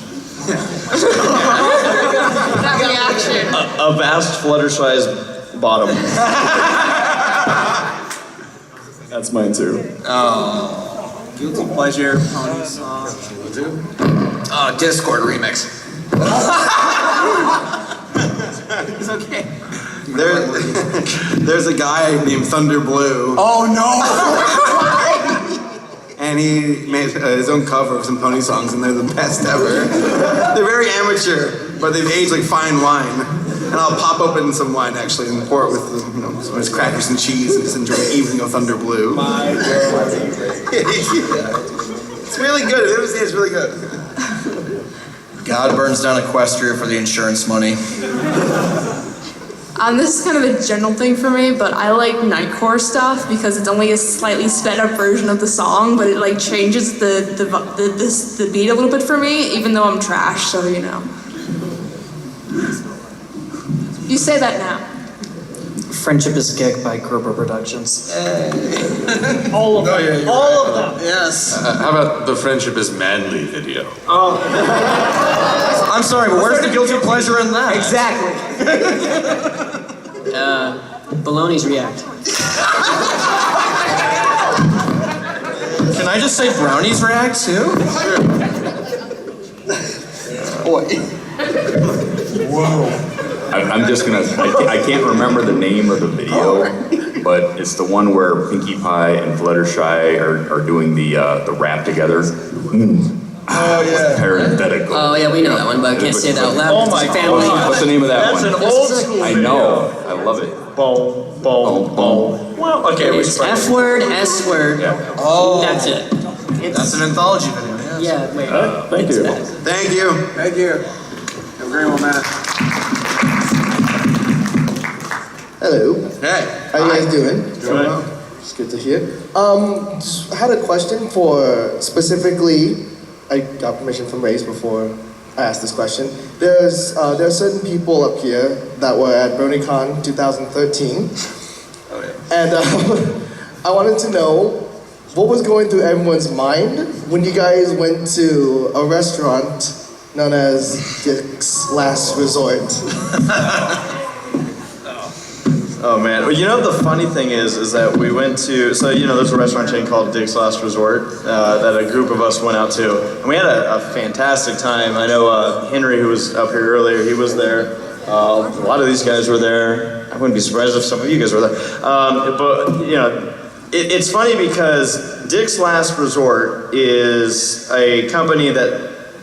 That reaction. A vast Fluttershy's bottom. That's mine too. Oh, guilty pleasure pony song. Oh, Discord remix. It's okay. There's a guy named Thunder Blue. Oh no! And he made his own cover of some pony songs, and they're the best ever. They're very amateur, but they've aged like fine wine. And I'll pop open some wine actually and pour it with some nice crackers and cheese and just enjoy the evening of Thunder Blue. It's really good. If you ever see it, it's really good. God burns down Equestria for the insurance money. This is kind of a general thing for me, but I like Nightcore stuff because it's only a slightly sped up version of the song, but it like changes the beat a little bit for me, even though I'm trash, so you know. You say that now. Friendship is Kick by Kerber Productions. All of them. All of them. Yes. How about the Friendship is Manly video? Oh. I'm sorry, but where's the guilty pleasure in that? Exactly. Baloney's React. Can I just say brownies react too? Whoa. I'm just gonna, I can't remember the name of the video, but it's the one where Pinkie Pie and Fluttershy are doing the rap together. Oh yeah. Parenthetical. Oh yeah, we know that one, but I can't say it out loud. Oh my family. God. What's the name of that That's one? an old school I know. I love it. Boom, boom, boom. Well, okay, we It's F word, S word. Oh. That's it. That's an anthology video, yes. Yeah, wait. Thank you. Thank you. Thank you. Have a great one, man. Hello. Hey. How you guys doing? Good. It's good to hear. Just had a question for specifically. I got permission from Race before I asked this question. There are certain people up here that were at BronyCon 2013, and I wanted to know what was going through everyone's mind when you guys went to a restaurant known as Dick's Last Resort. Oh man, well, you know the funny thing is that we went to, so you know there's a restaurant chain called Dick's Last Resort that a group of us went out to, and we had a fantastic time. I know Henry, who was up here earlier, he was there. A lot of these guys were there. I wouldn't be surprised if some of you guys were there. But you know, it's funny because Dick's Last Resort is a company that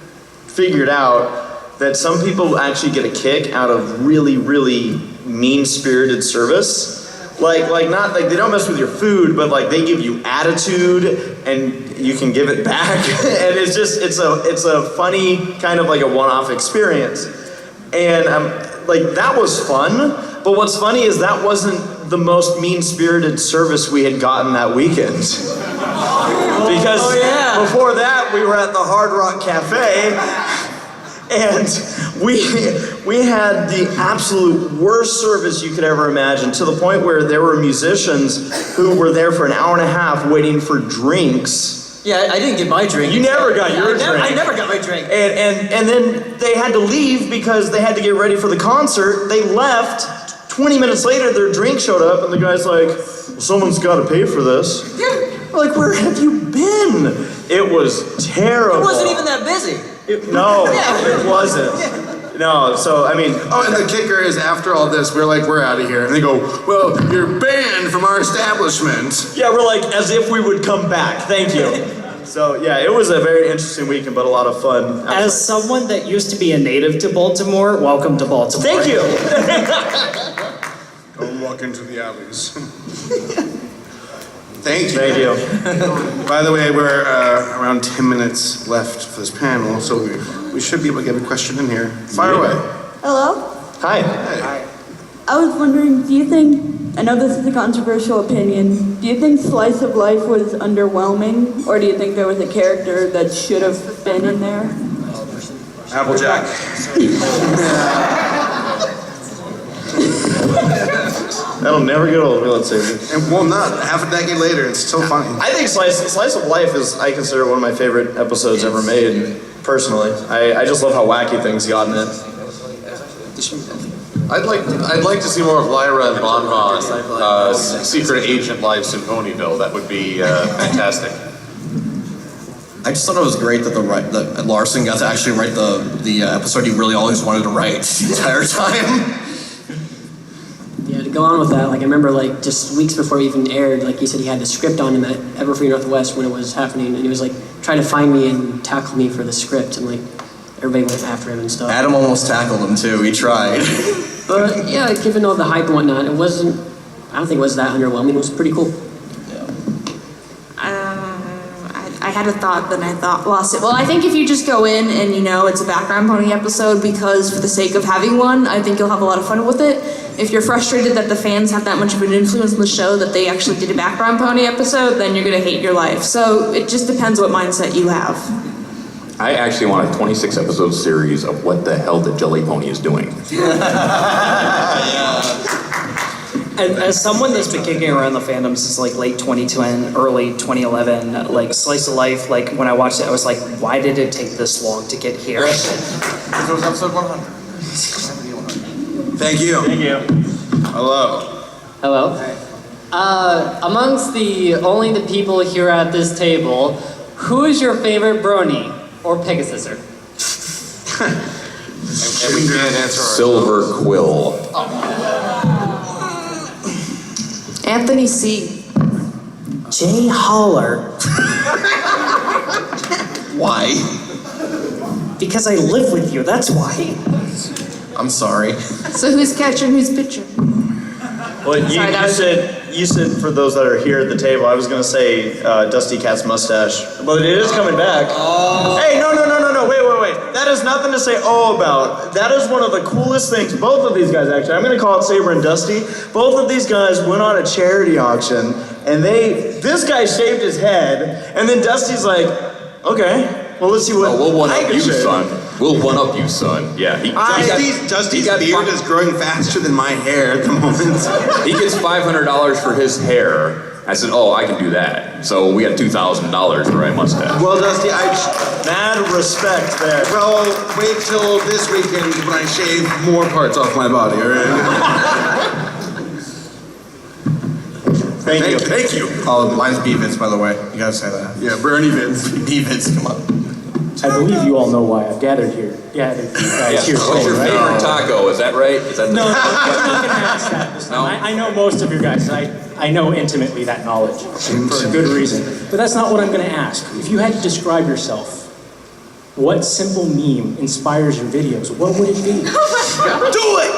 figured out that some people actually get a kick out of really, really mean-spirited service. Like not like they don't mess with your food, but like they give you attitude and you can give it back. And it's just it's a funny kind of like a one-off experience. And like that was fun, but what's funny is that wasn't the most mean-spirited service we had gotten that weekend. Because before that we were at the Hard Rock Cafe. And we had the absolute worst service you could ever imagine, to the point where there were musicians who were there for an hour and a half waiting for drinks. Yeah, I didn't get my drink. You never got your drink. I never got my drink. And then they had to leave because they had to get ready for the concert. They left. 20 minutes later, their drink showed up, and the guy's like, well, someone's got to pay for this. We're like, where have you been? It was terrible. It wasn't even that busy. It wasn't. No, so I mean. Oh, and the kicker is after all this, we're out of here. And they go, well, you're banned from our establishment. Yeah, we're like, as if we would come back. Thank you. So yeah, it was a very interesting weekend, but a lot of fun. As someone that used to be a native to Baltimore, welcome to Baltimore. Thank you. Don't walk into the alleys. Thank you. Thank you. By the way, we're around 10 minutes left for this panel, so we should be able to get a question in here. Fire away. Hello? Hi. I was wondering, do you think, I know this is a controversial opinion, do you think Slice of Life was underwhelming, or do you think there was a character that should have been in there? Applejack. That'll never get old, let's say. And well, not half a decade later, it's still funny. I think Slice of Life is, I consider one of my favorite episodes ever made, personally. I just love how wacky things got in it. I'd like to see more of Lyra and Bon Bon, secret agent lives in Ponyville. That would be fantastic. I just thought it was great that that Larson got to actually write the episode he really always wanted to write the entire time. Yeah, to go on with that, like I remember like just weeks before it even aired, like he said he had the script on him at Everfree Northwest when it was happening, and he was like trying to find me and tackle me for the script, and like everybody went after him and stuff. Adam almost tackled him too, he tried. But yeah, given all the hype and whatnot, I don't think it was that underwhelming, it was pretty cool. I had a thought, then I lost it. Well, I think if you just go in and it's a background pony episode because for the sake of having one, I think you'll have a lot of fun with it. If you're frustrated that the fans have that much of an influence on the show that they actually did a background pony episode, then you're gonna hate your life. So it just depends what mindset you have. I actually want a 26-episode series of what the hell the Jelly Pony is doing. As someone that's been kicking around the fandoms since like late 2010, early 2011, like Slice of Life, like when I watched it, I was like, why did it take this long to get here? It was episode 100. Thank you. Thank you. Hello. Hello. Amongst only the people here at this table, who is your favorite Brony or Pegasuser? And we can't answer our Silver Quill. Anthony C. JHaller. Why? Because I live with you, that's why. I'm sorry. So who's catcher and who's pitcher? Well, Sorry, that was- you said for those that are here at the table, I was gonna say Dustykatt's mustache, but it is coming back. Oh. Hey, no, wait. That is nothing to say oh about. That is one of the coolest things. Both of these guys, actually, I'm gonna call it Saber and Dusty. Both of these guys went on a charity auction, and this guy shaved his head, and then Dusty's like, okay, well let's see what We'll one I up can you, shave. son. We'll one up you, son. Yeah. Dusty's beard is growing faster than my hair at the moment. He gets $500 for his hair. I said, oh, I can do that. So we got $2,000 for my mustache. Well, Dusty, mad respect there. Well, wait till this weekend when I shave more parts off my body, all right? Thank you. Oh, mine's Bvids, by the way. You gotta say that. Yeah, BronyDanceParty. Bvids, come on. I believe you all know why I've gathered you guys here What's today, your right? favorite taco? Is that right? Is that No, I'm not going to ask that this time. I know most of you guys. I know intimately that knowledge for a good reason. But that's not what I'm going to ask. If you had to describe yourself, what simple meme inspires your videos? What would it be? Do it!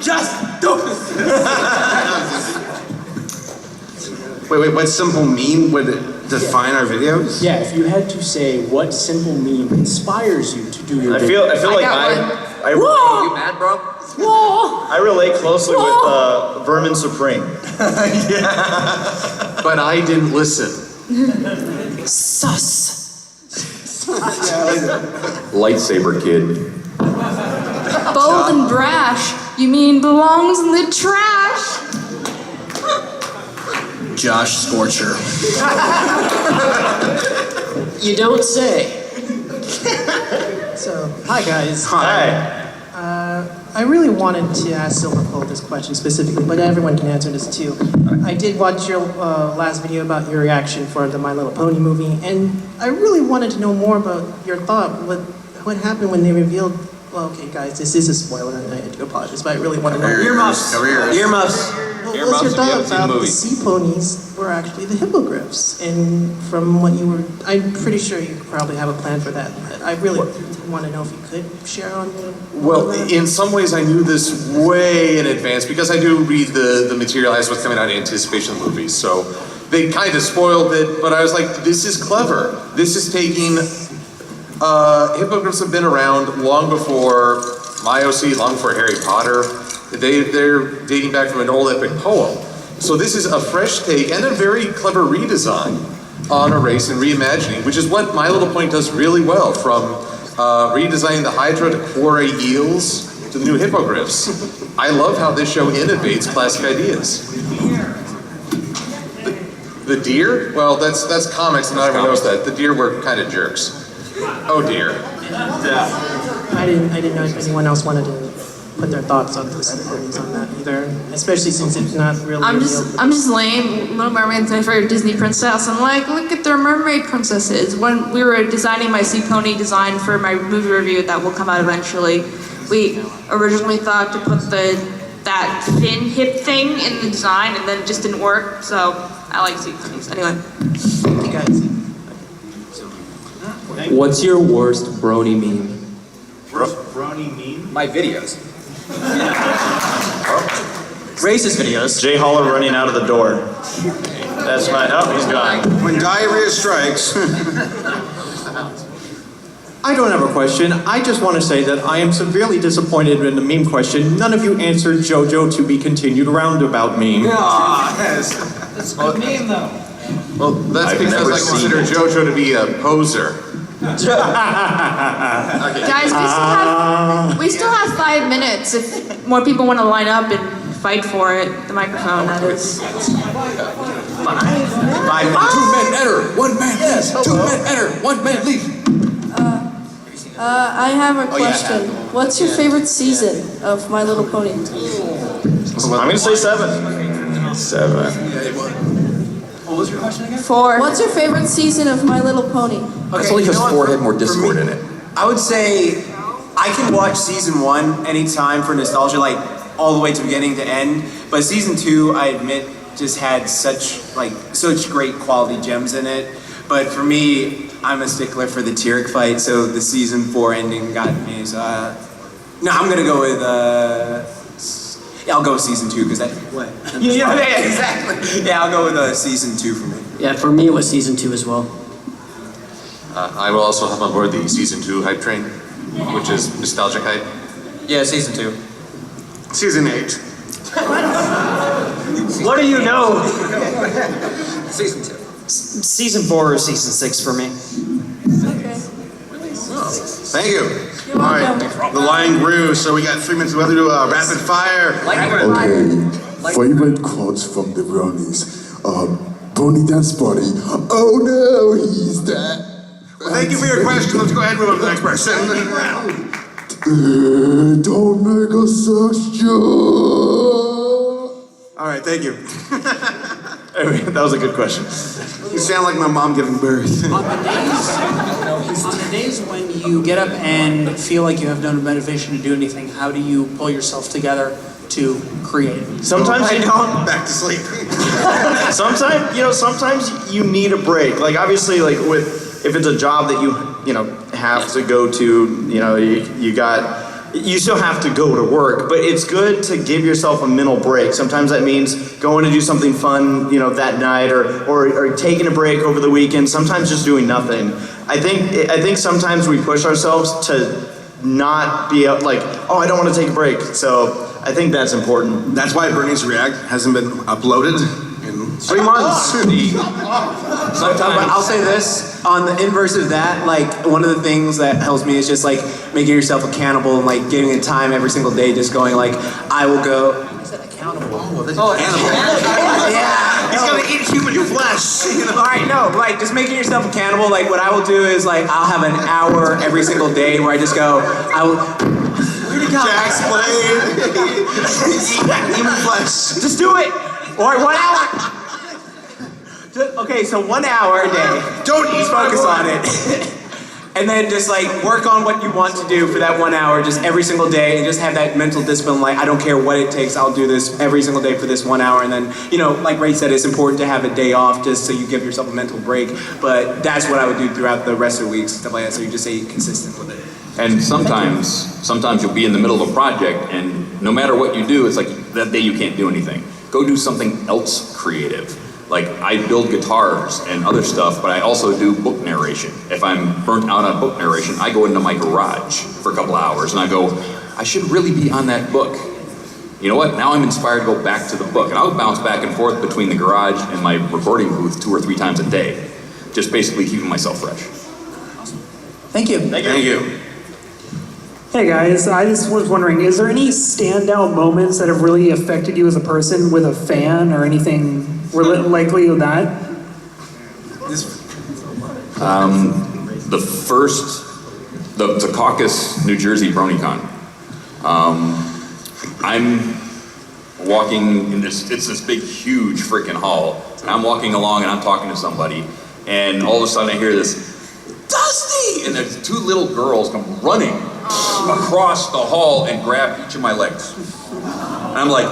Just do it! Wait, what simple meme would define our videos? Yeah, if you had to say what simple meme inspires you to do your I video. feel like You mad, bro? I relate closely with Vermin Supreme. But I didn't listen. Sus. Lightsaber kid. Bold and brash. You mean belongs in the trash? Josh Scorcher. You don't say. So, hi guys. Hi. I really wanted to ask Silver Quill this question specifically, but everyone can answer this too. I did watch your last video about your reaction for the My Little Pony movie, and I really wanted to know more about your thought. What happened when they revealed? Well, okay, guys, this is a spoiler, and I do apologize, but I really want to know. Earmuffs. Earmuffs. What was your thought about the sea ponies were actually the hippogriffs? And from what you were, I'm pretty sure you probably have a plan for that, but I really want to know if you could share on the. Well, in some ways I knew this way in advance because I do read the material as what's coming out in anticipation of the movies. So they kind of spoiled it, but I was like, this is clever. This is taking, hippogriffs have been around long before my OC, long before Harry Potter. They're dating back from an old epic poem. So this is a fresh take and a very clever redesign on a race and reimagining, which is what My Little Pony does really well, from redesigning the Hydra to quarry eels to the new hippogriffs. I love how this show innovates classic ideas. The deer? Well, that's comics and not everyone knows that. The deer were kind of jerks. Oh dear. I didn't know if anyone else wanted to put their thoughts on this on that either, especially since it's not really. I'm just lame. Little Mermaid's my favorite Disney princess. I'm like, look at their mermaid princesses. When we were designing my sea pony design for my movie review that will come out eventually, we originally thought to put that fin hip thing in the design, and then it just didn't work. So I like sea ponies anyway. Thank you guys. What's your worst Brony meme? Brony meme? My videos. Racist videos. JHaller running out of the door. That's my. Oh, he's gone. When diarrhea strikes. I don't have a question. I just want to say that I am severely disappointed in the meme question. None of you answered JoJo to be continued roundabout meme. Yes. That's a good meme though. Well, that's because I consider JoJo to be a poser. Guys, we still have 5 minutes if more people want to line up and fight for it. The microphone, that is. 5 minutes. 2 men enter, 1 man leaves. 2 men enter, 1 man leaves. I have a question. What's your favorite season of My Little Pony? I'm gonna say 7. 7. What was your question again? 4. What's your favorite season of My Little Pony? That's only because 4 had more Discord in it. I would say I can watch season 1 anytime for nostalgia, like all the way to beginning to end. But season 2, I admit, just had such great quality gems in it. But for me, I'm a stickler for the Tyrek fight, so the season 4 ending got me. So no, I'm gonna go with I'll go with season 2 because that. What? Yeah, exactly. Yeah, I'll go with season 2 for me. Yeah, for me it was season 2 as well. I will also hop on board the season 2 hype train, which is nostalgic hype. Yeah, season 2. Season 8. What do you know? Season 2. Season 4 or season 6 for me. Thank you. All right, the line grew, so we got 3 minutes left to do a rapid fire. Okay, favorite quotes from the Bronies. BronyDanceParty. Oh no, he's dead. Well, thank you for your question. Let's go ahead and move on to the next person. Don't make us such joke. All right, thank you. That was a good question. You sound like my mom giving birth. On the days when you get up and feel like you have no motivation to do anything, how do you pull yourself together to create? Sometimes you don't. Back to sleep. Sometimes you need a break. Like obviously, like if it's a job that you have to go to, you still have to go to work, but it's good to give yourself a mental break. Sometimes that means going to do something fun, that night, or taking a break over the weekend. Sometimes just doing nothing. I think sometimes we push ourselves to not be like, oh, I don't want to take a break. So I think that's important. That's why Bernie's React hasn't been uploaded in 3 months. But I'll say this, on the inverse of that, like one of the things that helps me is just like making yourself accountable and like giving it time every single day, just going like, I will go. Yeah. He's gonna eat human flesh. All right, no, like just making yourself accountable. Like what I will do is like I'll have an hour every single day where I just go, I will. Jaxblade. Eat human flesh. Just do it. Or 1 hour. Okay, so 1 hour a day. Don't just focus on it. And then just like work on what you want to do for that 1 hour, just every single day, and just have that mental discipline. Like I don't care what it takes, I'll do this every single day for this 1 hour. And then, like Ray said, it's important to have a day off just so you give yourself a mental break. But that's what I would do throughout the rest of the weeks, stuff like that. So you just stay consistent with it. And sometimes you'll be in the middle of a project, and no matter what you do, it's like that day you can't do anything. Go do something else creative. Like I build guitars and other stuff, but I also do book narration. If I'm burnt out on book narration, I go into my garage for a couple hours and I go, I should really be on that book. You know what? Now I'm inspired to go back to the book. And I'll bounce back and forth between the garage and my recording booth 2 or 3 times a day. Just basically keeping myself fresh. Thank you. Thank you. Hey guys, I just was wondering, is there any standout moments that have really affected you as a person with a fan or anything likely with that? The Secaucus, New Jersey BronyCon. I'm walking in it's this big, huge freaking hall, and I'm walking along and I'm talking to somebody, and all of a sudden I hear this, Dusty! And there's 2 little girls come running across the hall and grab each of my legs. And I'm like,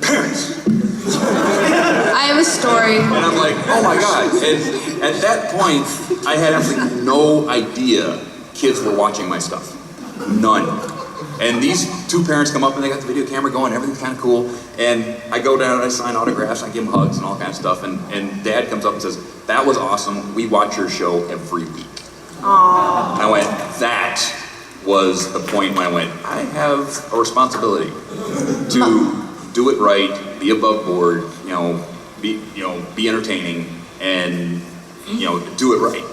parents! I have a story. And I'm like, oh my God. And at that point, I had absolutely no idea kids were watching my stuff. None. And these 2 parents come up and they got the video camera going, everything's kind of cool. And I go down and I sign autographs, I give them hugs and all kinds of stuff. And Dad comes up and says, that was awesome. We watch your show every week. Aww. And I went, that was the point when I went, I have a responsibility to do it right, be above board, be entertaining, and do it right.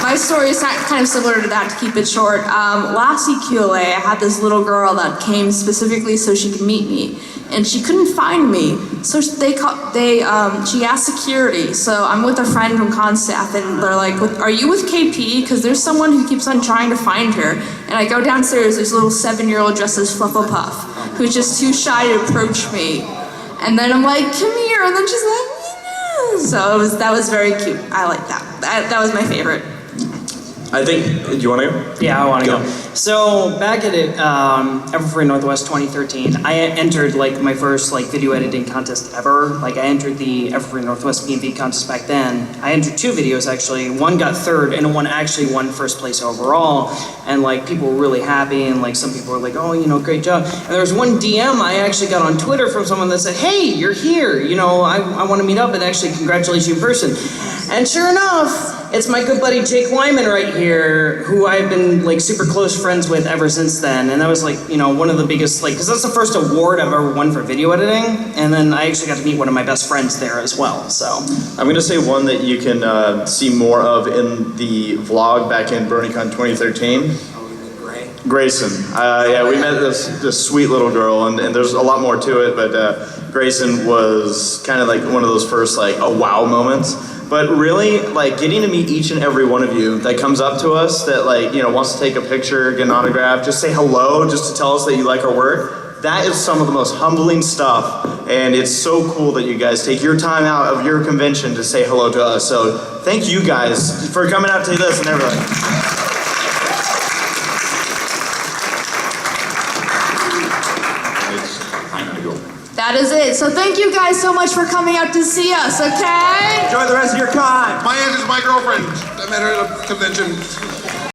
My my story is kind of similar to that, to keep it short. Last EQLA, I had this little girl that came specifically so she could meet me, and she couldn't find me. So she asked security. So I'm with a friend from Constaff, and they're like, "Are you with KP? Because there's someone who keeps on trying to find her." And I go downstairs, there's a little 7-year-old dressed as Flufflepuff, who's just too shy to approach me. And then I'm like, "Come here," and then she's like, so that was very cute. I like that. That was my favorite. I think, do you want to go? Yeah, I want to go. So back at Everfree Northwest 2013, I entered like my first like video editing contest ever. Like I entered the Everfree Northwest B&B contest back then. I entered 2 videos actually. One got 3rd and one actually won 1st place overall. And like people were really happy, and like some people were like, "Oh, you know, great job." And there was one DM I actually got on Twitter from someone that said, "Hey, you're here. You know, I want to meet up and actually congratulate you in person." And sure enough, it's my good buddy Jake Whyman right here, who I've been like super close friends with ever since then. And that was like, you know, one of the biggest, like, because that's the first award I've ever won for video editing. And then I actually got to meet one of my best friends there as well, so. I'm going to say one that you can see more of in the vlog back in BronyCon 2013. Grayson. Yeah, we met this sweet little girl, and there's a lot more to it, but Grayson was kind of like one of those first like, oh wow moments. But really, like getting to meet each and every one of you that comes up to us that like, you know, wants to take a picture, get an autograph, just say hello, just to tell us that you like our work. That is some of the most humbling stuff, and it's so cool that you guys take your time out of your convention to say hello to us. So thank you guys for coming out to this and everything. That is it. So thank you guys so much for coming out to see us, okay? Enjoy the rest of your con. My aunt is my girlfriend. I met her at a convention.